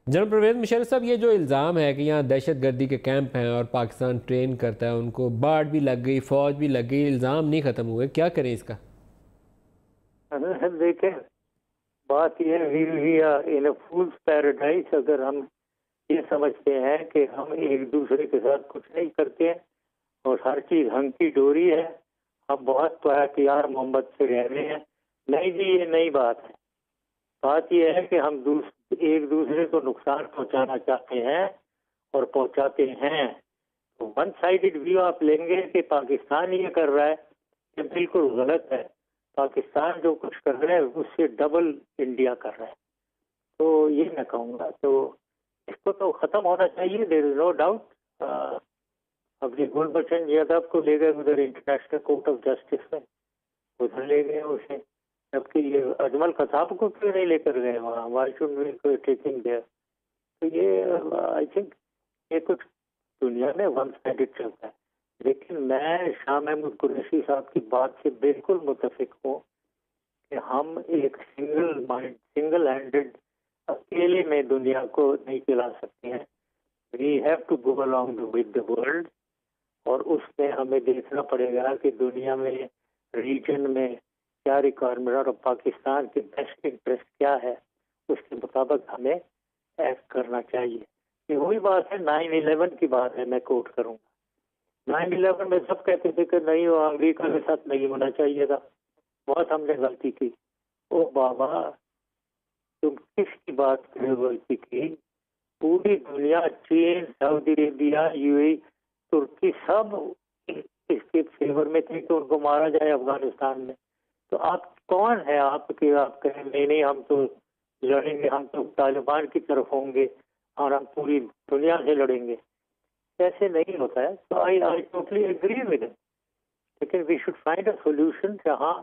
General Parvez Musharraf साहब, ये जो इल्ज़ाम है कि यहाँ दहशत गर्दी के कैंप हैं और पाकिस्तान ट्रेन करता है उनको, बाढ़ भी लग गई, फ़ौज भी लग गई, इल्ज़ाम नहीं ख़त्म हुए, क्या करें इसका? अगर देखें, बात यह we are in a fool's paradise. अगर हम ये समझते हैं कि हम एक दूसरे के साथ कुछ नहीं करते हैं और हर चीज हंकी डोरी है, हम बहुत प्यार मोहब्बत से रह रहे हैं। नहीं जी, ये नई बात है। बात यह है कि हम एक दूसरे को नुकसान पहुंचाना चाहते हैं और पहुंचाते हैं। तो वन साइडेड व्यू आप लेंगे कि पाकिस्तान ये कर रहा है, ये बिल्कुल गलत है। पाकिस्तान जो कुछ कर रहा है उससे डबल इंडिया कर रहा है। तो ये मैं कहूँगा, तो इसको तो खत्म होना चाहिए, देयर इज नो डाउट। अभी गुरबचन यादव को ले गए उधर इंटरनेशनल कोर्ट ऑफ जस्टिस में, उधर ले गए उसे। जबकि ये अजमल कसाब को क्यों नहीं लेकर गए वहाँ? Why should we taking there? तो ये आई थिंक ये कुछ दुनिया में वन साइडेड चलता है। लेकिन मैं शाह महमूद कुरैशी साहब की बात से बिल्कुल मुतफिक हूँ कि हम एक सिंगल हैंडेड अकेले में दुनिया को नहीं चला सकते हैं। We have to go along with the world. और उसमें हमें देखना पड़ेगा कि दुनिया में, रीजन में क्या रिक्वायरमेंट और पाकिस्तान के बेस्ट इंटरेस्ट क्या है, उसके मुताबिक हमें एक्ट करना चाहिए। ये वही बात है, 9/11 की बात है, मैं कोट करूंगा। 9/11 में सब कहते थे कि नहीं, वो अमेरिका के साथ नहीं होना चाहिए था, बहुत हमने गलती की। ओ बाबा, तुम किसकी बात कर गलती की? पूरी दुनिया, चीन, सऊदी अरेबिया, यूएई, तुर्की, सब इसके फेवर में थे कि उनको मारा जाए अफगानिस्तान में। तो आप कौन है आप कि आप कहें नहीं नहीं हम तो लड़ेंगे, हम तो तालिबान की तरफ होंगे और हम पूरी दुनिया से लड़ेंगे? ऐसे नहीं होता है। तो I I totally agree with. लेकिन we should find a solution जहाँ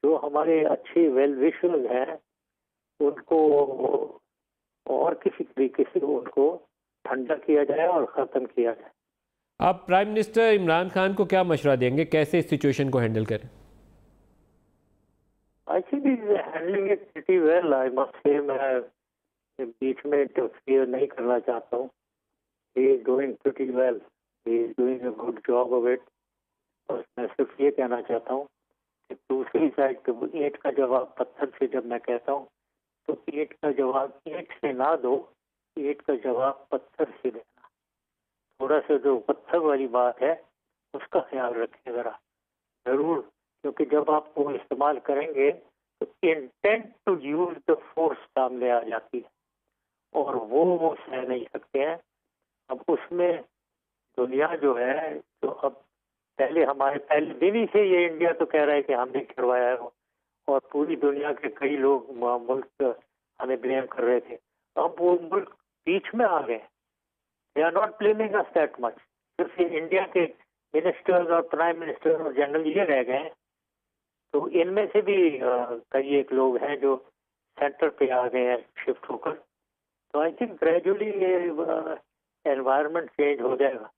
जो हमारे अच्छे वेल विशर्स हैं उनको और किसी तरीके से उनको ठंडा किया जाए और ख़त्म किया जाए। आप प्राइम मिनिस्टर इमरान खान को क्या मशवरा देंगे, कैसे इस सिचुएशन को हैंडल करें? I think is handling it pretty well, I must say. मैं बीच में इंटरफियर नहीं करना चाहता हूँ। He is doing pretty well, he is doing a good job of it. और मैं सिर्फ ये कहना चाहता हूँ कि दूसरी साइड पे ईंट का जवाब पत्थर से जब मैं कहता हूँ, तो ईंट का जवाब ईंट से ना दो, ईंट का जवाब पत्थर से देना। थोड़ा सा जो पत्थर वाली बात है उसका ख्याल रखें जरा, जरूर। क्योंकि जब आप वो इस्तेमाल करेंगे तो intent to use the force सामने आ जाती है और वो सह नहीं सकते हैं। अब उसमें दुनिया जो है, तो अब पहले दिन ही से ये इंडिया तो कह रहा है कि हमने करवाया है वो, और पूरी दुनिया के कई लोग मुल्क हमें ब्लेम कर रहे थे। अब वो मुल्क बीच में आ गए, they are not blaming us that much. सिर्फ इंडिया के मिनिस्टर्स और प्राइम मिनिस्टर और जनरल ये रह गए। तो इनमें से भी कई एक लोग हैं जो सेंटर पे आ गए हैं शिफ्ट होकर। तो आई थिंक ग्रेजुअली ये एनवायरनमेंट चेंज हो जाएगा।